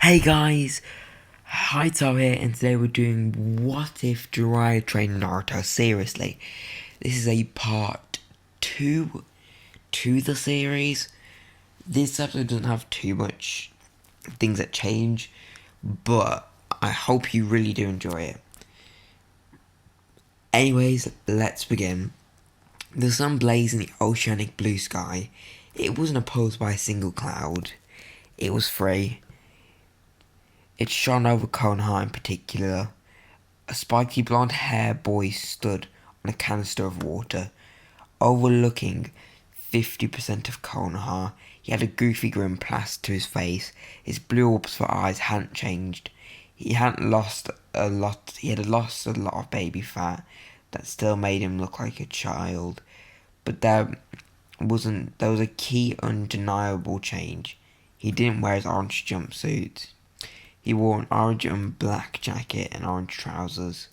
Hey guys, Haito here, and today we're doing What If Jiraiya Trained Naruto. Seriously, this is a part 2 to the series. This episode doesn't have too much things that change, but I hope you really do enjoy it. Anyways, let's begin. The sun blazed in the oceanic blue sky. It wasn't opposed by a single cloud. It was free. It shone over Konoha in particular. A spiky blonde-haired boy stood on a canister of water, overlooking 50% of Konoha. He had a goofy grin plastered to his face. His blue orbs for eyes hadn't changed. He had lost a lot of baby fat that still made him look like a child. But there was a key undeniable change. He didn't wear his orange jumpsuit. He wore an orange and black jacket and orange trousers.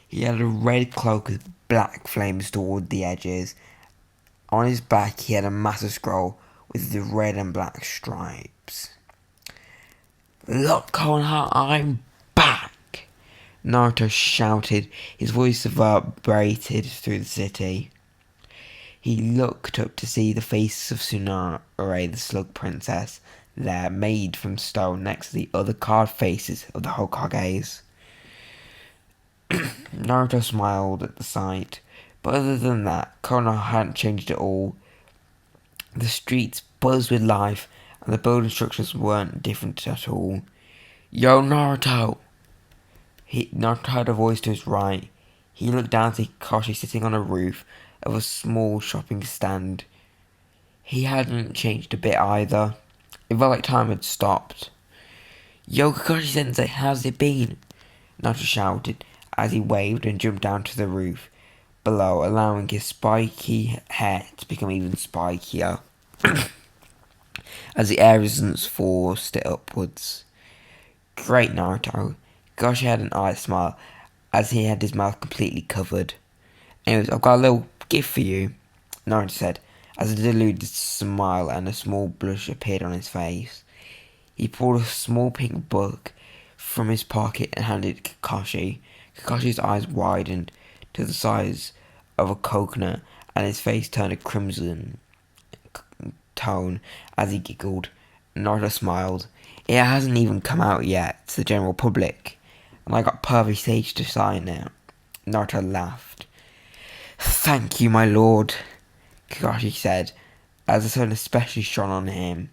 He had a red cloak with black flames toward the edges. On his back he had a massive scroll with the red and black stripes. "Look, Konoha, I'm back!" Naruto shouted. His voice reverberated through the city. He looked up to see the face of Tsunade, the slug princess, there, made from stone next to the other carved faces of the Hokages. Naruto smiled at the sight, but other than that, Konoha hadn't changed at all. The streets buzzed with life, and the building structures weren't different at all. "Yo, Naruto!" Naruto heard a voice to his right. He looked down to see Kakashi sitting on a roof of a small shopping stand. He hadn't changed a bit either. It felt like time had stopped. "Yo, Kakashi-sensei, how's it been?" Naruto shouted as he waved and jumped down to the roof below, allowing his spiky hair to become even spikier as the air resistance forced it upwards. "Great, Naruto." Kakashi had an eye smile as he had his mouth completely covered. "Anyways, I've got a little gift for you," Naruto said, as a deluded smile and a small blush appeared on his face. He pulled a small pink book from his pocket and handed it to Kakashi. Kakashi's eyes widened to the size of a coconut, and his face turned a crimson tone as he giggled. Naruto smiled. "It hasn't even come out yet to the general public, and I got perfect stage to sign it." Naruto laughed. "Thank you, my lord," Kakashi said, as the sun especially shone on him,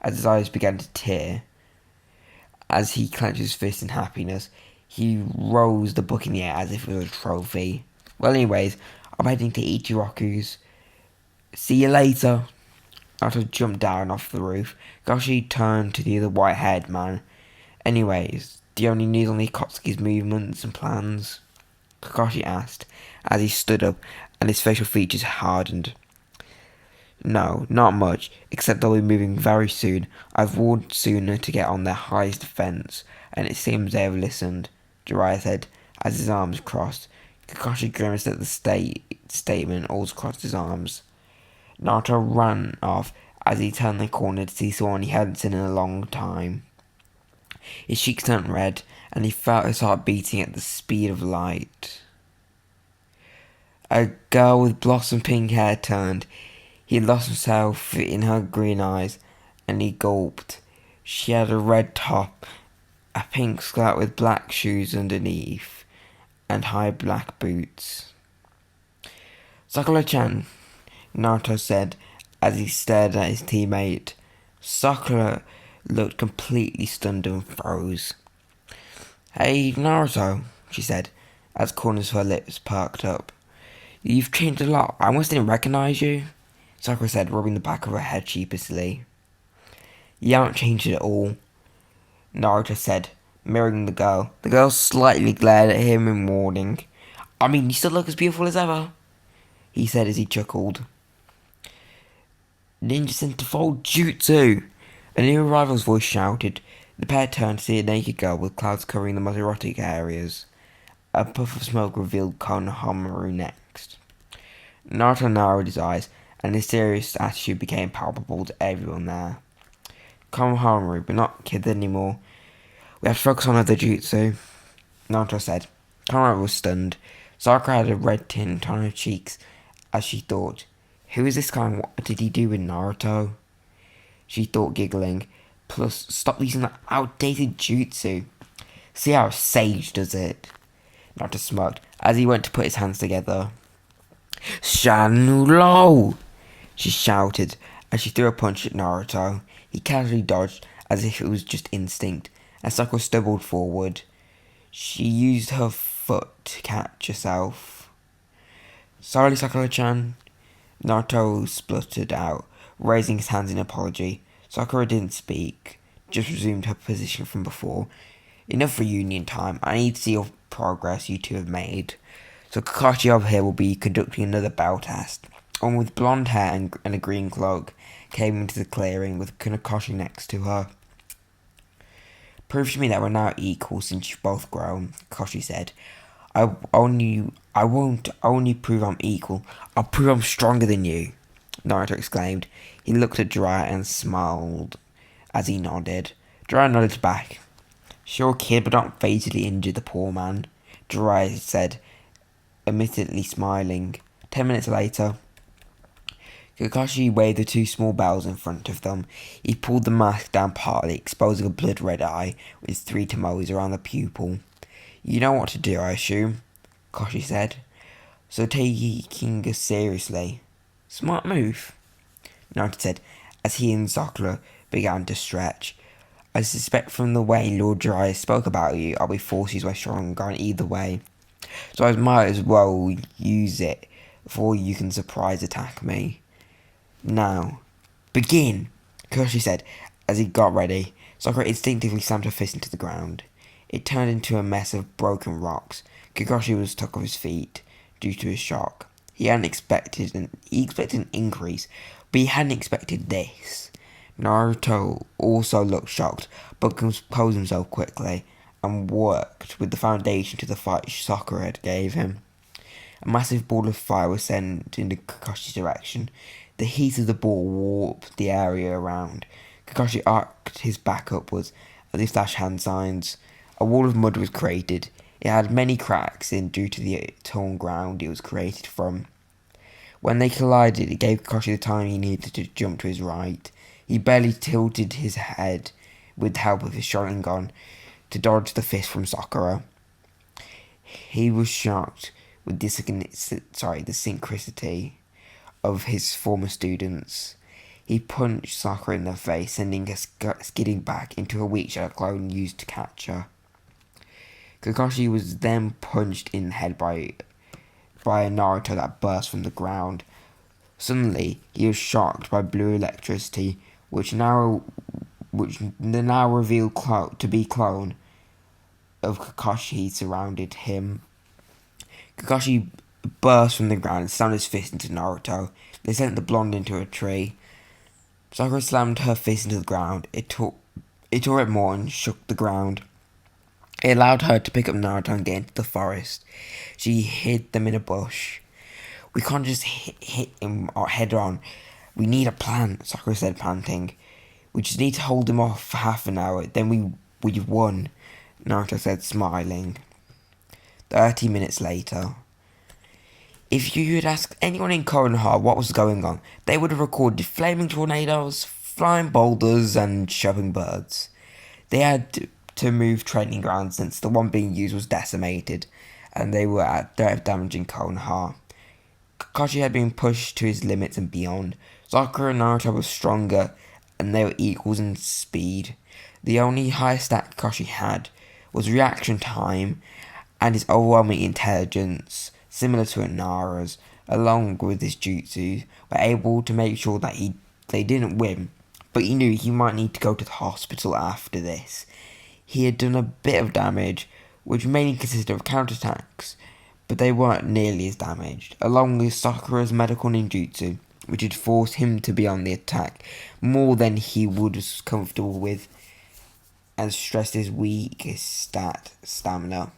as his eyes began to tear. As he clenched his fist in happiness, he rose the book in the air as if it was a trophy. "Well, anyways, I'm heading to Ichiroku's. See you later." Naruto jumped down off the roof. Kakashi turned to the other white-haired man. "Anyways, do you have any news on the Akatsuki's movements and plans?" Kakashi asked, as he stood up and his facial features hardened. "No, not much, except they'll be moving very soon. I've warned Suna to get on their highest defense, and it seems they have listened," Jiraiya said, as his arms crossed. Kakashi grimaced at the statement, also crossed his arms. Naruto ran off as he turned the corner to see someone he hadn't seen in a long time. His cheeks turned red, and he felt his heart beating at the speed of light. A girl with blossom pink hair turned. He lost himself in her green eyes, and he gulped. She had a red top, a pink skirt with black shoes underneath, and high black boots. "Sakura-chan," Naruto said as he stared at his teammate. Sakura looked completely stunned and froze. "Hey, Naruto," she said, as corners of her lips perked up. "You've changed a lot. I almost didn't recognize you," Sakura said, rubbing the back of her head sheepishly. "You haven't changed at all," Naruto said, mirroring the girl. The girl slightly glared at him in warning. "I mean, you still look as beautiful as ever," he said as he chuckled. "Ninja Centerfold Jutsu!" A new arrival's voice shouted. The pair turned to see a naked girl with clouds covering the most erotic areas. A puff of smoke revealed Konohamaru next. Naruto narrowed his eyes, and his serious attitude became palpable to everyone there. Come home, Ruby, we're not kids anymore. We have to focus on other jutsu, Naruto said. Konohara was stunned. Sakura had a red tint on her cheeks as she thought, who is this guy and what did he do with Naruto? She thought, giggling. Plus, stop using that outdated jutsu. See how a sage does it? Naruto smirked as he went to put his hands together. Shanulo! She shouted as she threw a punch at Naruto. He casually dodged as if it was just instinct, and Sakura stumbled forward. She used her foot to catch herself. Sorry, Sakura-chan, Naruto spluttered out, raising his hands in apology. Sakura didn't speak, just resumed her position from before. Enough reunion time. I need to see your progress you two have made. So Kakashi over here will be conducting another battle test. One with blonde hair and a green cloak came into the clearing with Kakashi next to her. Prove to me that we're now equal since you've both grown, Kakashi said. I won't only prove I'm equal, I'll prove I'm stronger than you, Naruto exclaimed. He looked at Jiraiya and smiled as he nodded. Jiraiya nodded back. Sure, kid, but don't fatally injure the poor man, Jiraiya said, admittedly smiling. 10 minutes later, Kakashi waved the two small bells in front of them. He pulled the mask down partly, exposing a blood-red eye with 3 tomoes around the pupil. You know what to do, I assume, Kakashi said. So taking us seriously. Smart move, Naruto said, as he and Sakura began to stretch. I suspect from the way Lord Jiraiya spoke about you, I'll be forces way stronger in either way. So I might as well use it before you can surprise attack me. Now, begin, Kakashi said as he got ready. Sakura instinctively slammed her fist into the ground. It turned into a mess of broken rocks. Kakashi was stuck off his feet due to his shock. He expected an increase, but he hadn't expected this. Naruto also looked shocked, but composed himself quickly and worked with the foundation to the fight Sakura had gave him. A massive ball of fire was sent in Kakashi's direction. The heat of the ball warped the area around. Kakashi arced his back upwards as he flashed hand signs. A wall of mud was created. It had many cracks in due to the torn ground it was created from. When they collided, it gave Kakashi the time he needed to jump to his right. He barely tilted his head with the help of his Sharingan to dodge the fist from Sakura. He was shocked with the synchronicity of his former students. He punched Sakura in the face, sending her skidding back into a weak shadow clone used to catch her. Kakashi was then punched in the head by a Naruto that burst from the ground. Suddenly, he was shocked by blue electricity, which the now revealed to be clone of Kakashi surrounded him. Kakashi burst from the ground and slammed his fist into Naruto. They sent the blonde into a tree. Sakura slammed her fist into the ground. It tore it more and shook the ground. It allowed her to pick up Naruto and get into the forest. She hid them in a bush. We can't just hit him head on. We need a plan, Sakura said, panting. We just need to hold him off for half an hour, then we've won, Naruto said, smiling. 30 minutes later. If you had asked anyone in Konoha what was going on, they would have recorded flaming tornadoes, flying boulders, and shoving birds. They had to move training grounds since the one being used was decimated, and they were at threat of damaging Konoha. Kakashi had been pushed to his limits and beyond. Sakura and Naruto were stronger, and they were equals in speed. The only high stat Kakashi had was reaction time, and his overwhelming intelligence, similar to Nara's, along with his jutsu, were able to make sure that they didn't win, but he knew he might need to go to the hospital after this. He had done a bit of damage, which mainly consisted of counterattacks, but they weren't nearly as damaged, along with Sakura's medical ninjutsu, which had forced him to be on the attack more than he was comfortable with, and stressed his weakest stamina.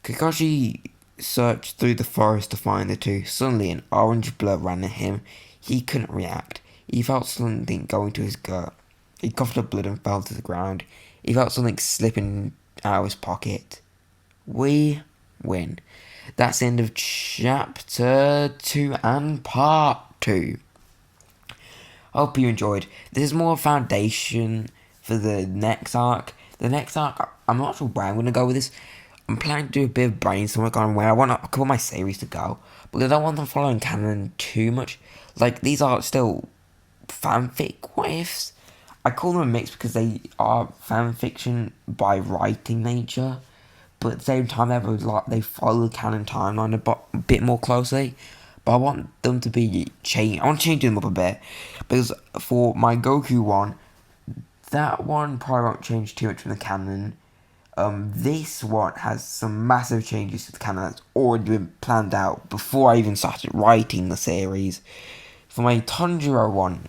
Kakashi searched through the forest to find the two. Suddenly an orange blur ran at him. He couldn't react. He felt something going to his gut. He coughed up blood and fell to the ground. He felt something slipping out of his pocket. We win. That's the end of chapter 2 and part 2. I hope you enjoyed. This is more foundation for the next arc. The next arc, I'm not sure where I'm going to go with this. I'm planning to do a bit of brainstorming on where I want a couple of my series to go. But I don't want them following canon too much. Like, these are still fanfic what ifs. I call them a mix because they are fanfiction by writing nature. But at the same time, they follow the canon timeline a bit more closely. But I want them to be changed. I want to change them up a bit. Because for my Goku one, that one probably won't change too much from the canon. This one has some massive changes to the canon that's already been planned out before I even started writing the series. For my Tanjiro one,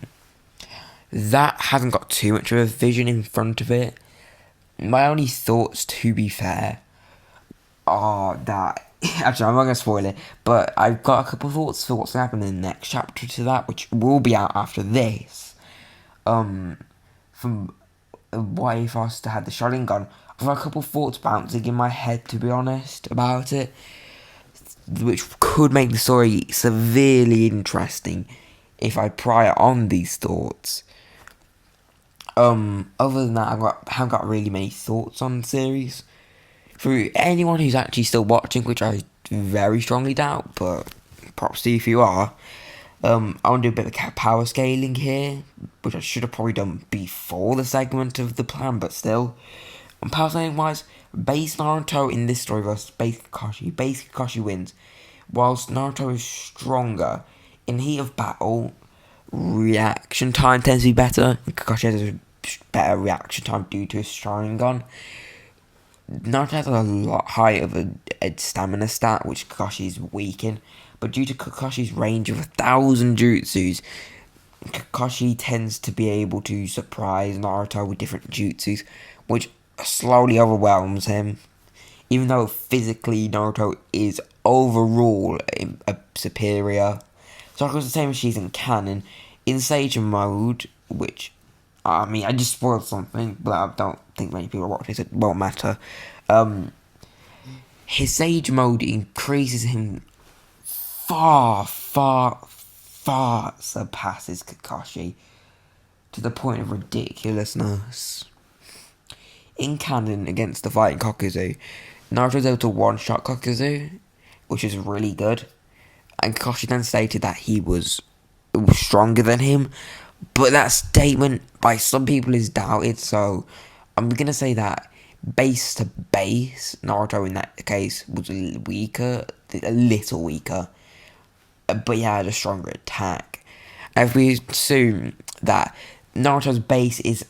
that hasn't got too much of a vision in front of it. My only thoughts, to be fair, are that... Actually, I'm not going to spoil it, but I've got a couple of thoughts for what's going to happen in the next chapter to that, which will be out after this. From what if I was to have the Sharingan, I've got a couple of thoughts bouncing in my head, to be honest, about it, which could make the story severely interesting if I pry on these thoughts. Other than that, I haven't got really many thoughts on the series. For anyone who's actually still watching, which I very strongly doubt, but props to you if you are, I want to do a bit of power scaling here, which I should have probably done before the segment of the plan, but still. Power scaling wise, base Naruto in this story versus base Kakashi wins. Whilst Naruto is stronger, in heat of battle, reaction time tends to be better, and Kakashi has a better reaction time due to his Sharingan. Naruto has a lot higher of a stamina stat, which Kakashi's weak in, but due to Kakashi's range of 1,000 jutsus, Kakashi tends to be able to surprise Naruto with different jutsus, which slowly overwhelms him. Even though physically Naruto is overall superior. So it was the same as she's in canon. In Sage mode, which... I mean, I just spoiled something, but I don't think many people are watching, so it won't matter. His Sage mode increases him far surpasses Kakashi to the point of ridiculousness. In canon, against the fighting Kakuzu, Naruto's able to one-shot Kakuzu, which is really good. And Kakashi then stated that he was stronger than him. But that statement by some people is doubted, so I'm going to say that base to base, Naruto in that case was weaker, a little weaker, but he had a stronger attack. And if we assume that Naruto's base is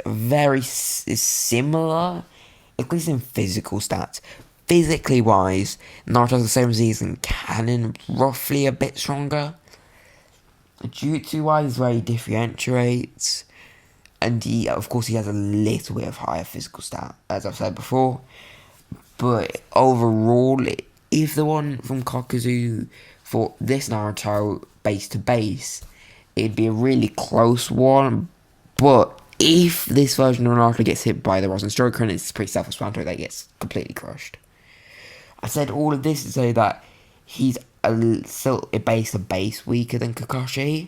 is similar, at least in physical stats, physically wise, Naruto's the same as he is in canon, roughly a bit stronger. Jutsu wise, where he differentiates, and of course he has a little bit of higher physical stat, as I've said before. But overall, if the one from Kakuzu for this Naruto base to base, it'd be a really close one. But if this version of Naruto gets hit by the Rasengan, it's pretty self-explanatory that he gets completely crushed. I said all of this to say that he's still a base weaker than Kakashi.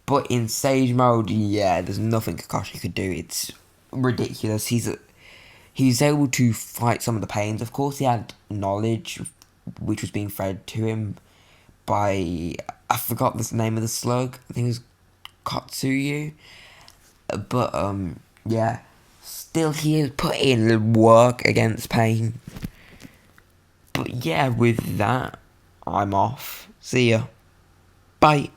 But in Sage mode, yeah, there's nothing Kakashi could do. It's ridiculous. He's able to fight some of the pains. Of course, he had knowledge, which was being fed to him by... I forgot the name of the slug. I think it was Katsuyu. But, yeah. Still, he has put in the work against pain. But yeah, with that, I'm off. See ya. Bye.